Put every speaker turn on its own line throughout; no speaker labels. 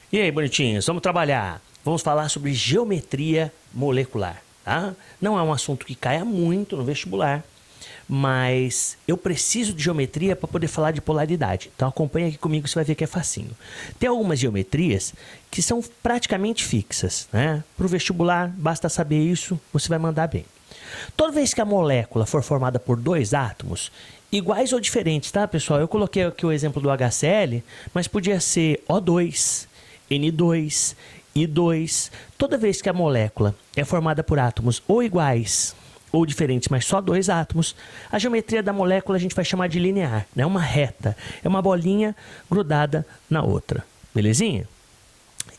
E aí, bonitinhos, vamos trabalhar. Vamos falar sobre geometria molecular, tá? Não é um assunto que caia muito no vestibular, mas eu preciso de geometria para poder falar de polaridade. Então acompanha aqui comigo, você vai ver que é facinho. Tem algumas geometrias que são praticamente fixas, né? Para o vestibular, basta saber isso, você vai mandar bem. Toda vez que a molécula for formada por dois átomos, iguais ou diferentes, tá, pessoal? Eu coloquei aqui o exemplo do HCl, mas podia ser O2, N2, I2. Toda vez que a molécula é formada por átomos ou iguais ou diferentes, mas só dois átomos, a geometria da molécula a gente vai chamar de linear, né? Uma reta, é uma bolinha grudada na outra, belezinha?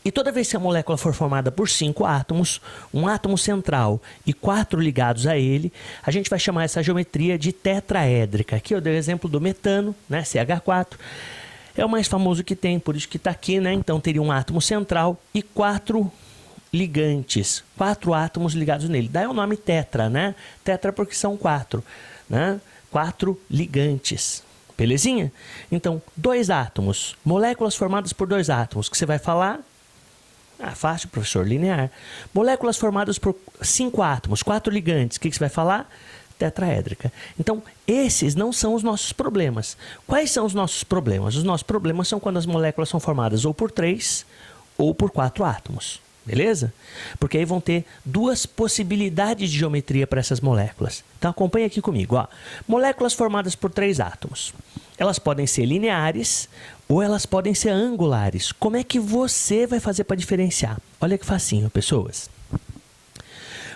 E toda vez que a molécula for formada por 5 átomos, um átomo central e 4 ligados a ele, a gente vai chamar essa geometria de tetraédrica. Aqui eu dei o exemplo do metano, né, CH4. É o mais famoso que tem, por isso que está aqui, né? Então teria um átomo central e 4 ligantes, 4 átomos ligados nele. Daí o nome tetra, né? Tetra porque são 4, né? 4 ligantes. Belezinha? Então, dois átomos, moléculas formadas por dois átomos, que você vai falar? Ah, fácil, professor, linear. Moléculas formadas por 5 átomos, 4 ligantes, o que você vai falar? Tetraédrica. Então, esses não são os nossos problemas. Quais são os nossos problemas? Os nossos problemas são quando as moléculas são formadas ou por 3 ou por 4 átomos. Beleza? Porque aí vão ter duas possibilidades de geometria para essas moléculas. Então, acompanha aqui comigo. Ó. Moléculas formadas por 3 átomos. Elas podem ser lineares ou elas podem ser angulares. Como é que você vai fazer para diferenciar? Olha que facinho, pessoas.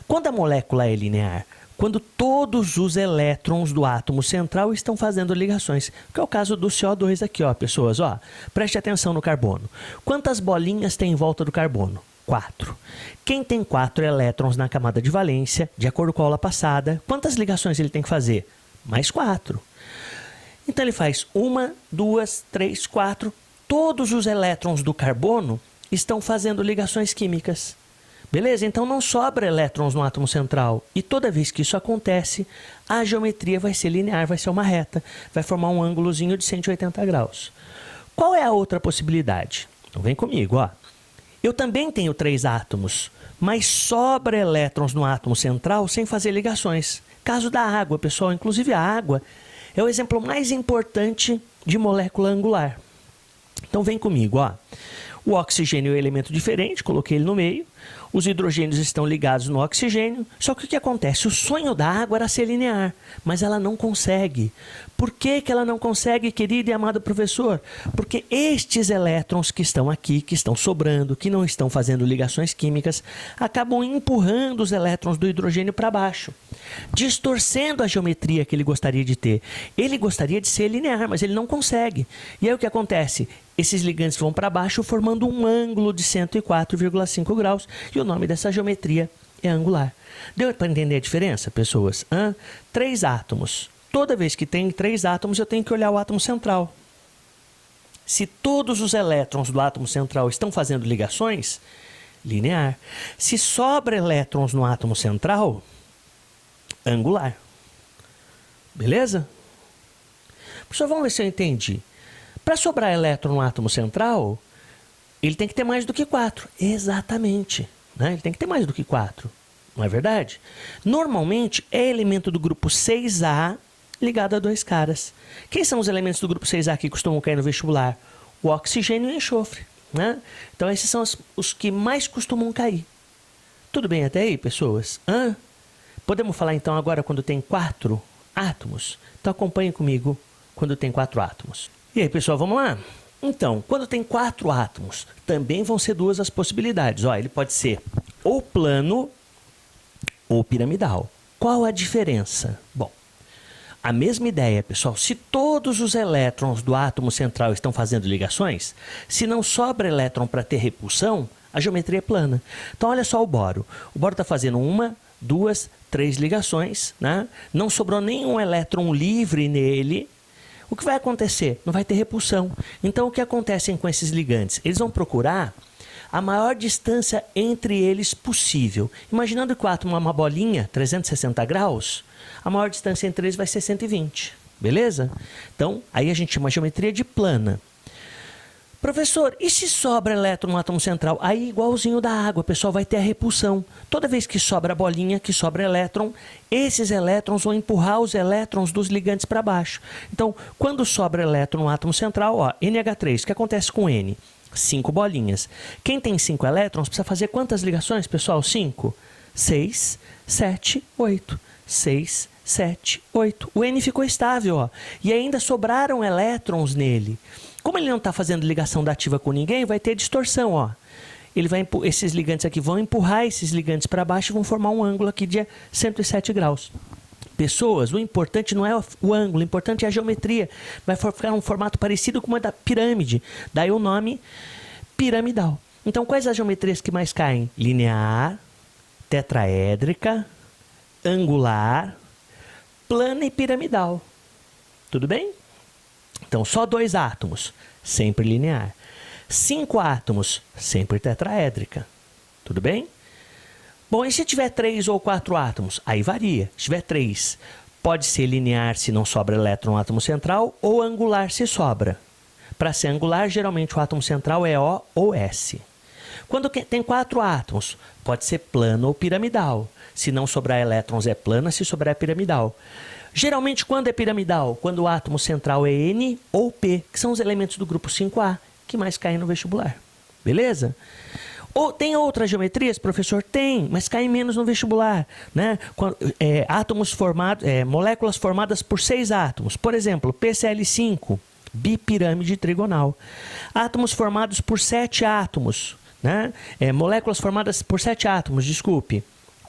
Quando a molécula é linear, quando todos os elétrons do átomo central estão fazendo ligações, que é o caso do CO2 aqui, ó, pessoas, ó. Preste atenção no carbono. Quantas bolinhas tem em volta do carbono? 4. Quem tem 4 elétrons na camada de valência, de acordo com a aula passada, quantas ligações ele tem que fazer? Mais 4. Então ele faz 1, 2, 3, 4. Todos os elétrons do carbono estão fazendo ligações químicas. Beleza? Então não sobra elétrons no átomo central. E toda vez que isso acontece, a geometria vai ser linear, vai ser uma reta. Vai formar um ângulozinho de 180 graus. Qual é a outra possibilidade? Então vem comigo, ó. Eu também tenho 3 átomos, mas sobra elétrons no átomo central sem fazer ligações. Caso da água, pessoal. Inclusive a água é o exemplo mais importante de molécula angular. Então vem comigo, ó. O oxigênio é um elemento diferente, coloquei ele no meio. Os hidrogênios estão ligados no oxigênio. Só que o que acontece? O sonho da água era ser linear, mas ela não consegue. Por que que ela não consegue, querido e amado professor? Porque estes elétrons que estão aqui, que estão sobrando, que não estão fazendo ligações químicas, acabam empurrando os elétrons do hidrogênio para baixo, distorcendo a geometria que ele gostaria de ter. Ele gostaria de ser linear, mas ele não consegue. E aí o que acontece? Esses ligantes vão para baixo formando um ângulo de 104,5 graus e o nome dessa geometria é angular. Deu para entender a diferença, pessoas? 3 átomos. Toda vez que tem 3 átomos, eu tenho que olhar o átomo central. Se todos os elétrons do átomo central estão fazendo ligações, linear. Se sobra elétrons no átomo central, angular. Beleza? Professor, vamos ver se eu entendi. Para sobrar elétron no átomo central, ele tem que ter mais do que 4. Exatamente. Né? Ele tem que ter mais do que 4. Não é verdade? Normalmente é elemento do grupo 6A ligado a 2 caras. Quem são os elementos do grupo 6A que costumam cair no vestibular? O oxigênio e o enxofre. Né? Então esses são os que mais costumam cair. Tudo bem até aí, pessoas? Podemos falar então agora quando tem 4 átomos? Então acompanhe comigo quando tem 4 átomos. E aí, pessoal, vamos lá? Então, quando tem 4 átomos, também vão ser 2 as possibilidades. Ó, ele pode ser ou plano ou piramidal. Qual a diferença? Bom, a mesma ideia, pessoal. Se todos os elétrons do átomo central estão fazendo ligações, se não sobra elétron para ter repulsão, a geometria é plana. Então, olha só o boro. O boro está fazendo 1, 2, 3 ligações, né? Não sobrou nenhum elétron livre nele. O que vai acontecer? Não vai ter repulsão. Então, o que acontece com esses ligantes? Eles vão procurar a maior distância entre eles possível. Imaginando que o átomo é uma bolinha, 360 graus, a maior distância entre eles vai ser 120. Beleza? Então, aí a gente chama a geometria de plana. Professor, e se sobra elétron no átomo central? Aí, igualzinho da água, pessoal, vai ter a repulsão. Toda vez que sobra a bolinha, que sobra elétron, esses elétrons vão empurrar os elétrons dos ligantes para baixo. Então, quando sobra elétron no átomo central, ó, NH3, o que acontece com N? 5 bolinhas. Quem tem 5 elétrons precisa fazer quantas ligações, pessoal? 5, 6, 7, 8. 6, 7, 8. O N ficou estável, ó. E ainda sobraram elétrons nele. Como ele não está fazendo ligação dativa com ninguém, vai ter distorção, ó. Esses ligantes aqui vão empurrar esses ligantes para baixo e vão formar um ângulo aqui de 107 graus. Pessoas, o importante não é o ângulo, o importante é a geometria. Vai ficar um formato parecido com uma da pirâmide. Daí o nome piramidal. Então, quais as geometrias que mais caem? Linear, tetraédrica, angular, plana e piramidal. Tudo bem? Então, só 2 átomos, sempre linear. 5 átomos, sempre tetraédrica. Tudo bem? Bom, e se tiver 3 ou 4 átomos? Aí varia. Se tiver 3, pode ser linear se não sobra elétron no átomo central ou angular se sobra. Para ser angular, geralmente o átomo central é O ou S. Quando tem 4 átomos, pode ser plano ou piramidal. Se não sobrar elétrons é plana, se sobrar é piramidal. Geralmente, quando é piramidal? Quando o átomo central é N ou P, que são os elementos do grupo 5A, que mais caem no vestibular. Beleza? Ou tem outras geometrias, professor? Tem, mas caem menos no vestibular. Né? Moléculas formadas por 6 átomos. Por exemplo, PCl5, bipirâmide trigonal. Átomos formados por 7 átomos. Né? Moléculas formadas por 7 átomos, desculpe.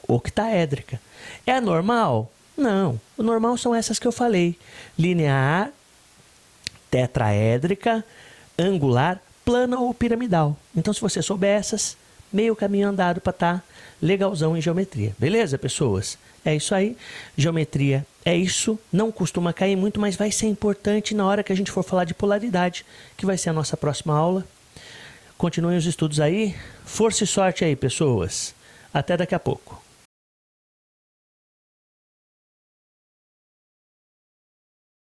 Octaédrica. É normal? Não. O normal são essas que eu falei. Linear, tetraédrica, angular, plana ou piramidal. Então, se você souber essas, meio caminho andado para estar legalzão em geometria. Beleza, pessoas? É isso aí. Geometria é isso. Não costuma cair muito, mas vai ser importante na hora que a gente for falar de polaridade, que vai ser a nossa próxima aula. Continuem os estudos aí. Força e sorte aí, pessoas. Até daqui a pouco.